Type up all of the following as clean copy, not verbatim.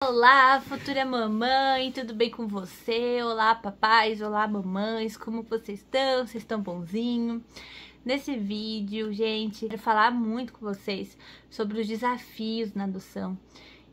Olá, futura mamãe, tudo bem com você? Olá, papais, olá, mamães, como vocês estão? Vocês estão bonzinho? Nesse vídeo, gente, quero falar muito com vocês sobre os desafios na adoção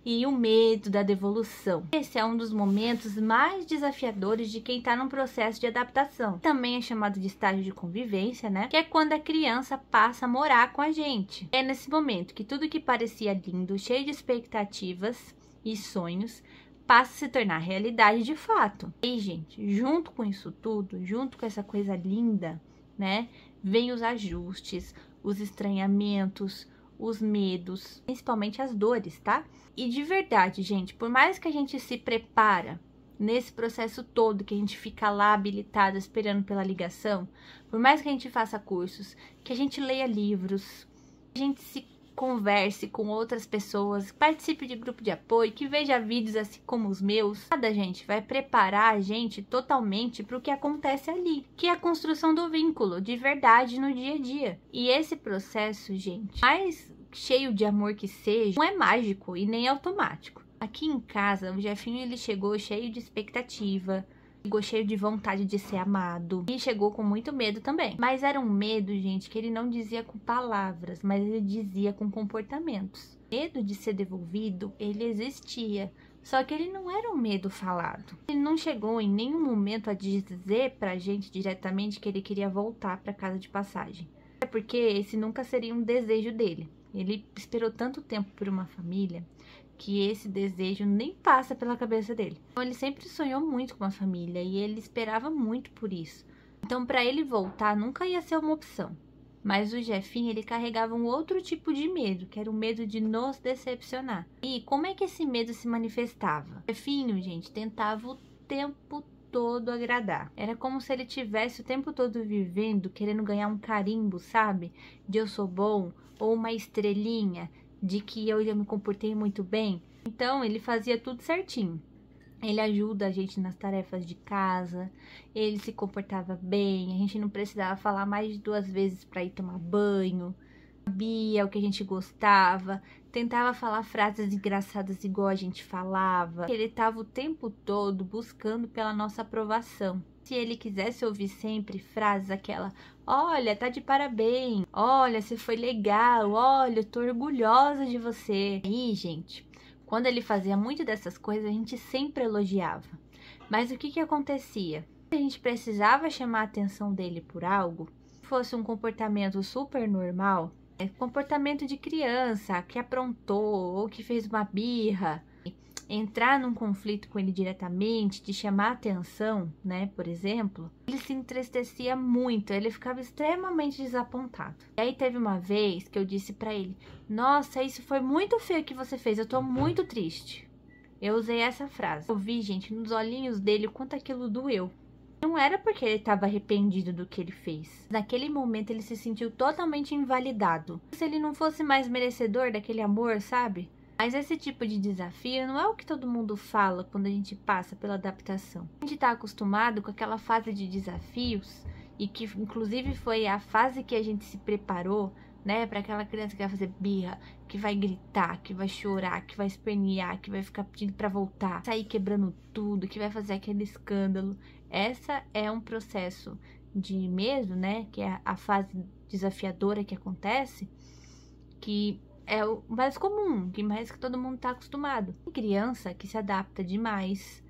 e o medo da devolução. Esse é um dos momentos mais desafiadores de quem está num processo de adaptação. Também é chamado de estágio de convivência, né? Que é quando a criança passa a morar com a gente. É nesse momento que tudo que parecia lindo, cheio de expectativas e sonhos, passa a se tornar realidade de fato. E, gente, junto com isso tudo, junto com essa coisa linda, né, vem os ajustes, os estranhamentos, os medos, principalmente as dores, tá? E de verdade, gente, por mais que a gente se prepara nesse processo todo, que a gente fica lá habilitado esperando pela ligação, por mais que a gente faça cursos, que a gente leia livros, que a gente se converse com outras pessoas, participe de grupo de apoio, que veja vídeos assim como os meus. Nada, gente, vai preparar a gente totalmente para o que acontece ali, que é a construção do vínculo de verdade no dia a dia. E esse processo, gente, mais cheio de amor que seja, não é mágico e nem automático. Aqui em casa, o Jefinho ele chegou cheio de expectativa, chegou cheio de vontade de ser amado e chegou com muito medo também. Mas era um medo, gente, que ele não dizia com palavras, mas ele dizia com comportamentos. Medo de ser devolvido, ele existia, só que ele não era um medo falado. Ele não chegou em nenhum momento a dizer pra gente diretamente que ele queria voltar pra casa de passagem. É porque esse nunca seria um desejo dele. Ele esperou tanto tempo por uma família que esse desejo nem passa pela cabeça dele. Então, ele sempre sonhou muito com uma família e ele esperava muito por isso. Então, para ele voltar, nunca ia ser uma opção. Mas o Jefinho, ele carregava um outro tipo de medo, que era o medo de nos decepcionar. E como é que esse medo se manifestava? O Jefinho, gente, tentava o tempo todo agradar. Era como se ele tivesse o tempo todo vivendo, querendo ganhar um carimbo, sabe? De eu sou bom, ou uma estrelinha, de que eu já me comportei muito bem. Então, ele fazia tudo certinho. Ele ajuda a gente nas tarefas de casa, ele se comportava bem, a gente não precisava falar mais de 2 vezes para ir tomar banho, sabia o que a gente gostava, tentava falar frases engraçadas igual a gente falava. Ele estava o tempo todo buscando pela nossa aprovação. Se ele quisesse ouvir sempre frases aquela, olha, tá de parabéns, olha, você foi legal, olha, eu tô orgulhosa de você. Aí, gente, quando ele fazia muito dessas coisas, a gente sempre elogiava. Mas o que acontecia? A gente precisava chamar a atenção dele por algo, fosse um comportamento super normal, comportamento de criança que aprontou ou que fez uma birra, entrar num conflito com ele diretamente, de chamar atenção, né, por exemplo, ele se entristecia muito, ele ficava extremamente desapontado. E aí teve uma vez que eu disse pra ele, nossa, isso foi muito feio que você fez, eu tô muito triste. Eu usei essa frase. Eu vi, gente, nos olhinhos dele o quanto aquilo doeu. Não era porque ele estava arrependido do que ele fez. Naquele momento ele se sentiu totalmente invalidado. Se ele não fosse mais merecedor daquele amor, sabe? Mas esse tipo de desafio não é o que todo mundo fala quando a gente passa pela adaptação. A gente está acostumado com aquela fase de desafios e que inclusive foi a fase que a gente se preparou, né, para aquela criança que vai fazer birra, que vai gritar, que vai chorar, que vai espernear, que vai ficar pedindo para voltar, sair quebrando tudo, que vai fazer aquele escândalo. Essa é um processo de medo, né, que é a fase desafiadora que acontece, que é o mais comum, que mais que todo mundo está acostumado. Tem criança que se adapta demais,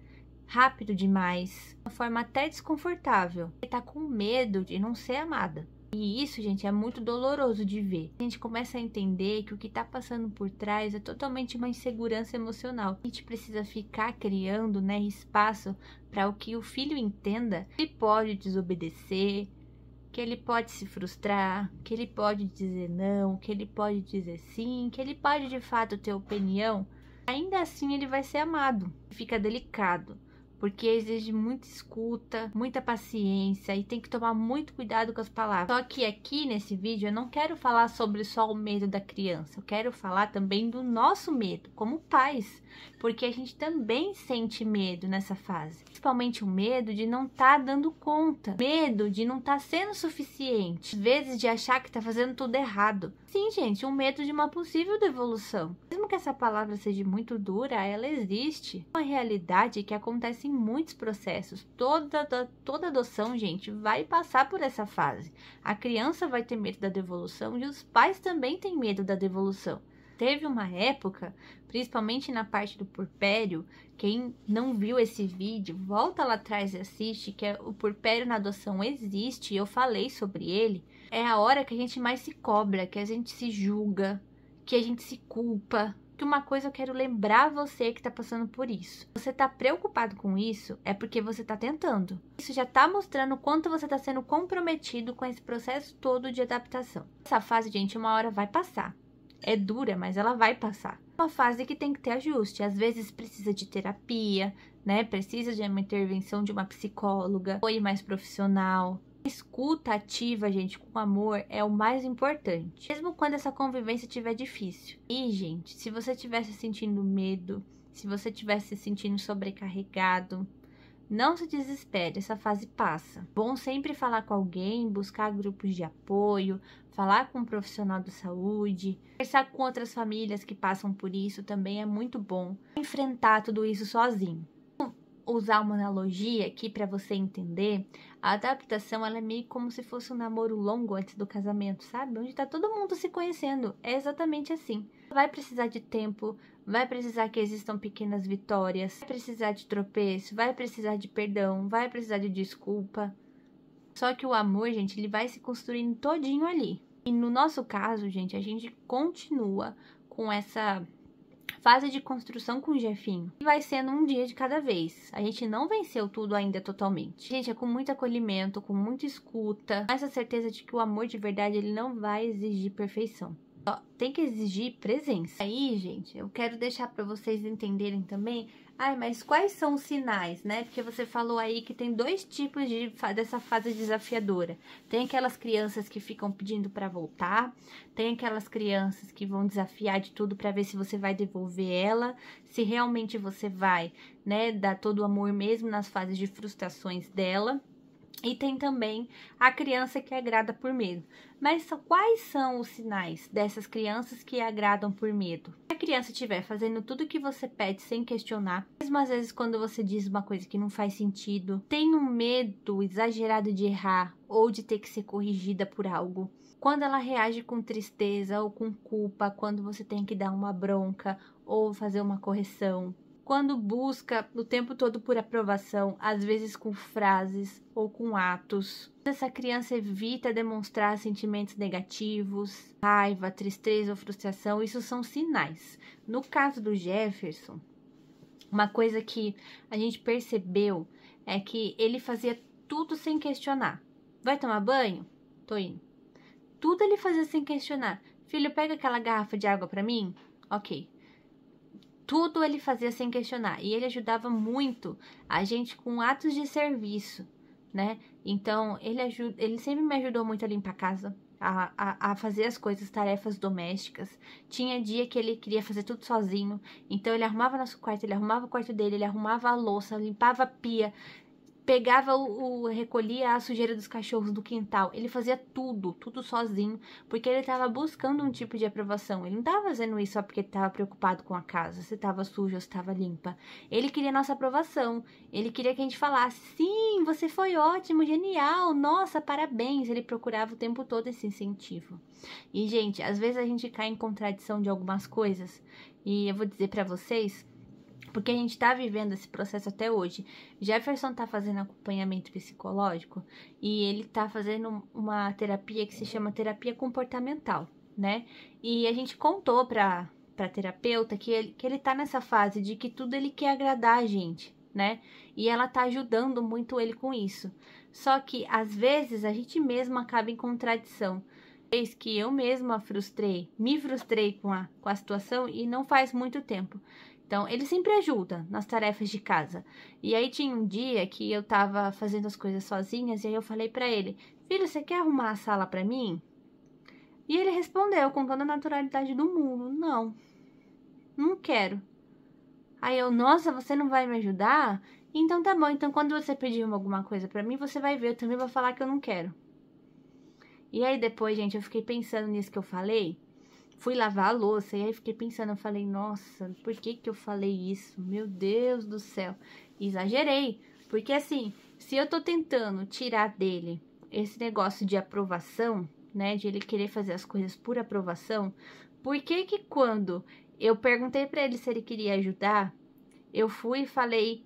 rápido demais, de uma forma até desconfortável. E tá com medo de não ser amada. E isso, gente, é muito doloroso de ver. A gente começa a entender que o que tá passando por trás é totalmente uma insegurança emocional. A gente precisa ficar criando, né, espaço para o que o filho entenda. Ele pode desobedecer, que ele pode se frustrar, que ele pode dizer não, que ele pode dizer sim, que ele pode de fato ter opinião. Ainda assim ele vai ser amado. Fica delicado, porque exige muita escuta, muita paciência e tem que tomar muito cuidado com as palavras. Só que aqui nesse vídeo eu não quero falar sobre só o medo da criança, eu quero falar também do nosso medo como pais, porque a gente também sente medo nessa fase. Principalmente o medo de não estar dando conta, medo de não estar sendo suficiente, às vezes de achar que está fazendo tudo errado. sim, gente, um medo de uma possível devolução. Mesmo que essa palavra seja muito dura, ela existe. É uma realidade que acontece em muitos processos. Toda adoção, gente, vai passar por essa fase. A criança vai ter medo da devolução e os pais também têm medo da devolução. Teve uma época, principalmente na parte do puerpério, quem não viu esse vídeo, volta lá atrás e assiste, que o puerpério na adoção existe, eu falei sobre ele. É a hora que a gente mais se cobra, que a gente se julga, que a gente se culpa. Que uma coisa eu quero lembrar você que tá passando por isso. Você tá preocupado com isso, é porque você tá tentando. Isso já tá mostrando o quanto você tá sendo comprometido com esse processo todo de adaptação. Essa fase, gente, uma hora vai passar. É dura, mas ela vai passar. É uma fase que tem que ter ajuste. Às vezes precisa de terapia, né? Precisa de uma intervenção de uma psicóloga, apoio mais profissional. A escuta ativa, gente, com amor é o mais importante. Mesmo quando essa convivência estiver difícil. E, gente, se você estivesse sentindo medo, se você estivesse se sentindo sobrecarregado, não se desespere, essa fase passa. Bom sempre falar com alguém, buscar grupos de apoio, falar com um profissional de saúde, conversar com outras famílias que passam por isso também é muito bom. Enfrentar tudo isso sozinho. Usar uma analogia aqui para você entender, a adaptação ela é meio como se fosse um namoro longo antes do casamento, sabe? Onde tá todo mundo se conhecendo. É exatamente assim. Vai precisar de tempo, vai precisar que existam pequenas vitórias, vai precisar de tropeço, vai precisar de perdão, vai precisar de desculpa. Só que o amor, gente, ele vai se construindo todinho ali. E no nosso caso, gente, a gente continua com essa fase de construção com o Jefinho. E vai sendo um dia de cada vez. A gente não venceu tudo ainda totalmente. Gente, é com muito acolhimento, com muita escuta, com essa certeza de que o amor de verdade, ele não vai exigir perfeição. Só tem que exigir presença. Aí, gente, eu quero deixar para vocês entenderem também, mas quais são os sinais, né? Porque você falou aí que tem dois tipos dessa fase desafiadora. Tem aquelas crianças que ficam pedindo para voltar, tem aquelas crianças que vão desafiar de tudo para ver se você vai devolver ela, se realmente você vai, né, dar todo o amor mesmo nas fases de frustrações dela. E tem também a criança que agrada por medo. Mas quais são os sinais dessas crianças que agradam por medo? Se a criança estiver fazendo tudo o que você pede sem questionar, mesmo às vezes quando você diz uma coisa que não faz sentido, tem um medo exagerado de errar ou de ter que ser corrigida por algo. Quando ela reage com tristeza ou com culpa, quando você tem que dar uma bronca ou fazer uma correção. Quando busca o tempo todo por aprovação, às vezes com frases ou com atos. Essa criança evita demonstrar sentimentos negativos, raiva, tristeza ou frustração, isso são sinais. No caso do Jefferson, uma coisa que a gente percebeu é que ele fazia tudo sem questionar. Vai tomar banho? Tô indo. Tudo ele fazia sem questionar. Filho, pega aquela garrafa de água pra mim? Ok. Tudo ele fazia sem questionar. E ele ajudava muito a gente com atos de serviço, né? Então, ele sempre me ajudou muito a limpar a casa, a fazer as coisas, tarefas domésticas. Tinha dia que ele queria fazer tudo sozinho. Então, ele arrumava nosso quarto, ele arrumava o quarto dele, ele arrumava a louça, limpava a pia, pegava recolhia a sujeira dos cachorros do quintal. Ele fazia tudo sozinho, porque ele estava buscando um tipo de aprovação. Ele não estava fazendo isso só porque estava preocupado com a casa, se estava suja ou se estava limpa. Ele queria nossa aprovação. Ele queria que a gente falasse: sim, você foi ótimo, genial, nossa, parabéns. Ele procurava o tempo todo esse incentivo. E, gente, às vezes a gente cai em contradição de algumas coisas. E eu vou dizer para vocês, porque a gente tá vivendo esse processo até hoje. Jefferson tá fazendo acompanhamento psicológico e ele tá fazendo uma terapia que se chama terapia comportamental, né? E a gente contou pra terapeuta que ele tá nessa fase de que tudo ele quer agradar a gente, né? E ela tá ajudando muito ele com isso. Só que, às vezes, a gente mesmo acaba em contradição. Vez que eu mesma me frustrei com a situação e não faz muito tempo. Então, ele sempre ajuda nas tarefas de casa. E aí tinha um dia que eu tava fazendo as coisas sozinhas e aí eu falei pra ele: filho, você quer arrumar a sala pra mim? E ele respondeu com toda a naturalidade do mundo: não quero. Aí eu: nossa, você não vai me ajudar? Então tá bom, então quando você pedir alguma coisa pra mim, você vai ver, eu também vou falar que eu não quero. E aí depois, gente, eu fiquei pensando nisso que eu falei. fui lavar a louça e aí fiquei pensando, eu falei, nossa, por que que eu falei isso? Meu Deus do céu, exagerei, porque assim, se eu tô tentando tirar dele esse negócio de aprovação, né, de ele querer fazer as coisas por aprovação, por que que quando eu perguntei pra ele se ele queria ajudar, eu fui e falei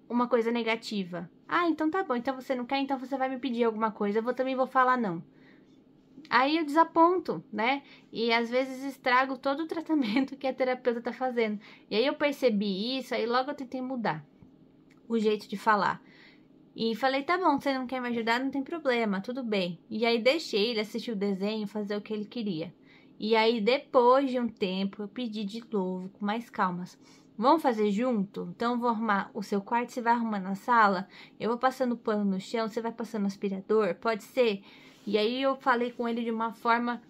uma coisa negativa? Ah, então tá bom, então você não quer, então você vai me pedir alguma coisa, eu também vou falar não. Aí eu desaponto, né? E às vezes estrago todo o tratamento que a terapeuta tá fazendo. E aí eu percebi isso, aí logo eu tentei mudar o jeito de falar. E falei, tá bom, você não quer me ajudar, não tem problema, tudo bem. E aí deixei ele assistir o desenho, fazer o que ele queria. E aí depois de um tempo eu pedi de novo, com mais calmas. Vamos fazer junto? Então eu vou arrumar o seu quarto, você vai arrumando a sala, eu vou passando pano no chão, você vai passando aspirador, pode ser? E aí eu falei com ele de uma forma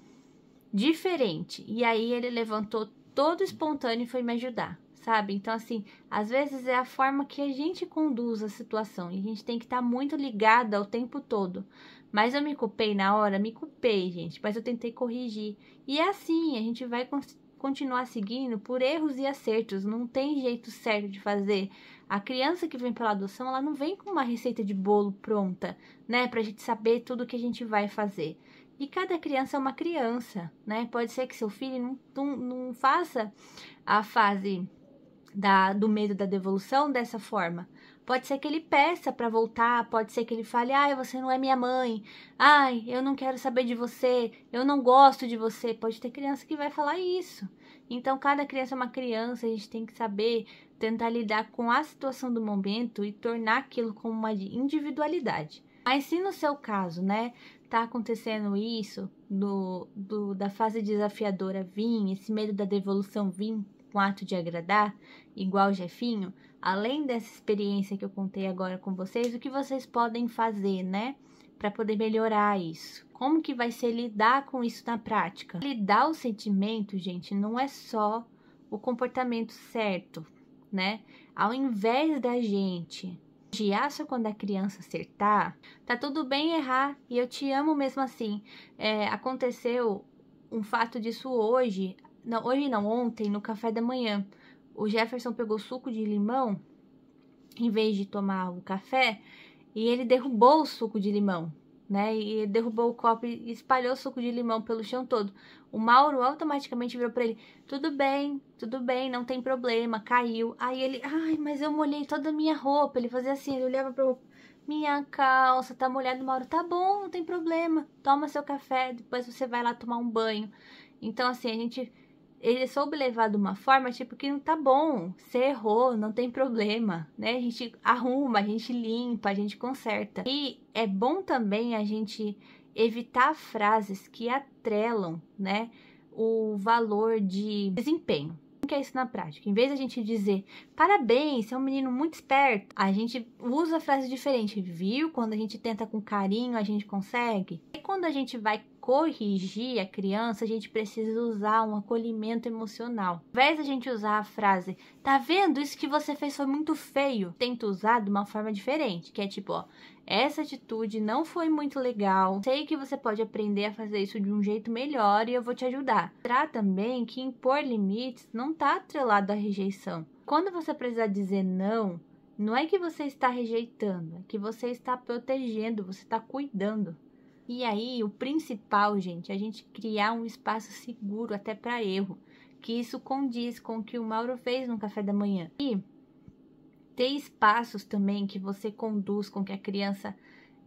diferente. E aí ele levantou todo espontâneo e foi me ajudar, sabe? Então, assim, às vezes é a forma que a gente conduz a situação. E a gente tem que estar muito ligada o tempo todo. Mas eu me culpei na hora? Me culpei, gente. Mas eu tentei corrigir. E é assim, a gente vai continuar seguindo por erros e acertos. Não tem jeito certo de fazer. A criança que vem pela adoção, ela não vem com uma receita de bolo pronta, né? Pra gente saber tudo que a gente vai fazer. E cada criança é uma criança, né? Pode ser que seu filho não faça a fase do medo da devolução dessa forma. Pode ser que ele peça para voltar, pode ser que ele fale, ai, você não é minha mãe, ai, eu não quero saber de você, eu não gosto de você. Pode ter criança que vai falar isso. Então, cada criança é uma criança, a gente tem que saber tentar lidar com a situação do momento e tornar aquilo como uma individualidade. Mas se no seu caso, né, tá acontecendo isso, da fase desafiadora vir, esse medo da devolução vir com o ato de agradar, igual o Jefinho, além dessa experiência que eu contei agora com vocês, o que vocês podem fazer, né, para poder melhorar isso? Como que vai ser lidar com isso na prática? Lidar o sentimento, gente, não é só o comportamento certo, né? Ao invés da gente elogiar só quando a criança acertar, tá tudo bem errar e eu te amo mesmo assim. Aconteceu um fato disso hoje não, ontem, no café da manhã. O Jefferson pegou suco de limão, em vez de tomar o café, e ele derrubou o suco de limão, né? E derrubou o copo e espalhou o suco de limão pelo chão todo. O Mauro automaticamente virou pra ele, tudo bem, não tem problema, caiu. Aí ele, ai, mas eu molhei toda a minha roupa. Ele fazia assim, ele olhava pra roupa, minha calça tá molhada. Mauro, tá bom, não tem problema, toma seu café, depois você vai lá tomar um banho. Então, assim, ele soube levar de uma forma, tipo, que não tá bom, você errou, não tem problema, né? A gente arruma, a gente limpa, a gente conserta. E é bom também a gente evitar frases que atrelam, né, o valor de desempenho. O que é isso na prática? Em vez de a gente dizer, parabéns, você é um menino muito esperto, a gente usa a frase diferente, viu? Quando a gente tenta com carinho, a gente consegue. E quando a gente vai corrigir a criança, a gente precisa usar um acolhimento emocional. Ao invés de a gente usar a frase, tá vendo? Isso que você fez foi muito feio. Tenta usar de uma forma diferente, que é tipo, ó, essa atitude não foi muito legal. Sei que você pode aprender a fazer isso de um jeito melhor e eu vou te ajudar. Mostrar também que impor limites não tá atrelado à rejeição. Quando você precisar dizer não, não é que você está rejeitando, é que você está protegendo, você está cuidando. E aí, o principal, gente, é a gente criar um espaço seguro até para erro, que isso condiz com o que o Mauro fez no café da manhã. E ter espaços também que você conduz com que a criança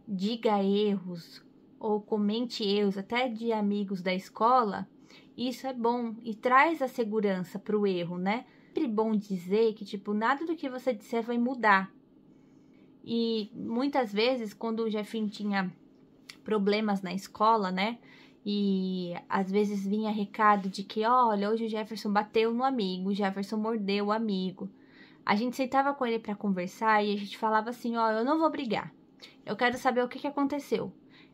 diga erros ou comente erros, até de amigos da escola, isso é bom e traz a segurança para o erro, né? É sempre bom dizer que, tipo, nada do que você disser vai mudar. E muitas vezes, quando o Jefinho tinha problemas na escola, né? E às vezes vinha recado de que, olha, hoje o Jefferson bateu no amigo, o Jefferson mordeu o amigo. A gente sentava com ele para conversar e a gente falava assim, ó, eu não vou brigar. Eu quero saber o que aconteceu.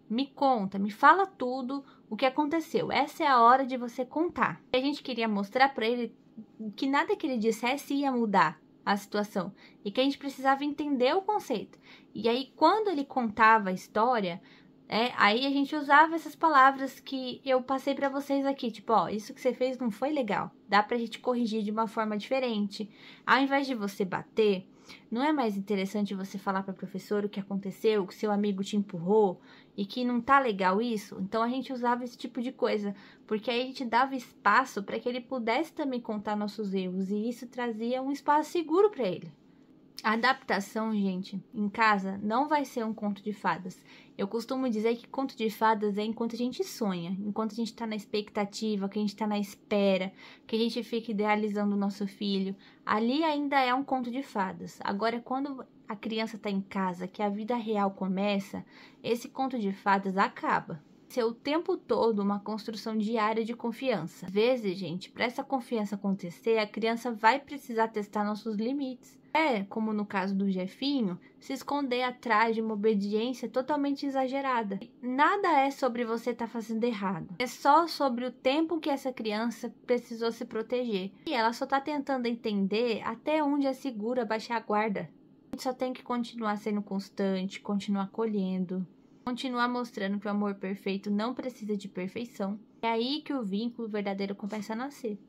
Me conta, me fala tudo o que aconteceu. Essa é a hora de você contar. E a gente queria mostrar para ele que nada que ele dissesse ia mudar a situação e que a gente precisava entender o conceito. E aí, quando ele contava a história, Aí a gente usava essas palavras que eu passei pra vocês aqui, tipo, ó, isso que você fez não foi legal. Dá pra gente corrigir de uma forma diferente. Ao invés de você bater, não é mais interessante você falar pra professora o que aconteceu, que seu amigo te empurrou e que não tá legal isso? Então a gente usava esse tipo de coisa, porque aí a gente dava espaço para que ele pudesse também contar nossos erros e isso trazia um espaço seguro para ele. A adaptação, gente, em casa não vai ser um conto de fadas. Eu costumo dizer que conto de fadas é enquanto a gente sonha, enquanto a gente tá na expectativa, que a gente tá na espera, que a gente fica idealizando o nosso filho. Ali ainda é um conto de fadas. Agora, quando a criança tá em casa, que a vida real começa, esse conto de fadas acaba. Ser o tempo todo uma construção diária de confiança. Às vezes, gente, para essa confiança acontecer, a criança vai precisar testar nossos limites. Como no caso do Jefinho, se esconder atrás de uma obediência totalmente exagerada. Nada é sobre você estar fazendo errado. É só sobre o tempo que essa criança precisou se proteger. E ela só está tentando entender até onde é seguro abaixar a guarda. A gente só tem que continuar sendo constante, continuar acolhendo, continuar mostrando que o amor perfeito não precisa de perfeição. É aí que o vínculo verdadeiro começa a nascer.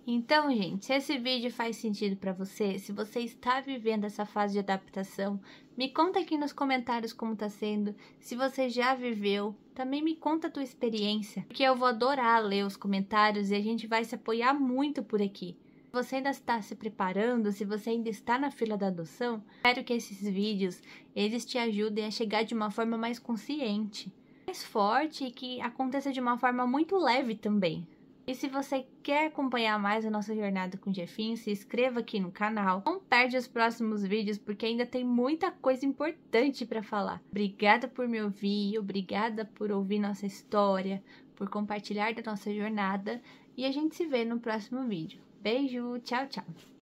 Então, gente, se esse vídeo faz sentido para você, se você está vivendo essa fase de adaptação, me conta aqui nos comentários como tá sendo. Se você já viveu, também me conta a tua experiência, porque eu vou adorar ler os comentários e a gente vai se apoiar muito por aqui. Se você ainda está se preparando, se você ainda está na fila da adoção, espero que esses vídeos, eles te ajudem a chegar de uma forma mais consciente, mais forte e que aconteça de uma forma muito leve também. E se você quer acompanhar mais a nossa jornada com o Jefinho, se inscreva aqui no canal. Não perde os próximos vídeos, porque ainda tem muita coisa importante para falar. Obrigada por me ouvir, obrigada por ouvir nossa história, por compartilhar da nossa jornada. E a gente se vê no próximo vídeo. Beijo, tchau, tchau!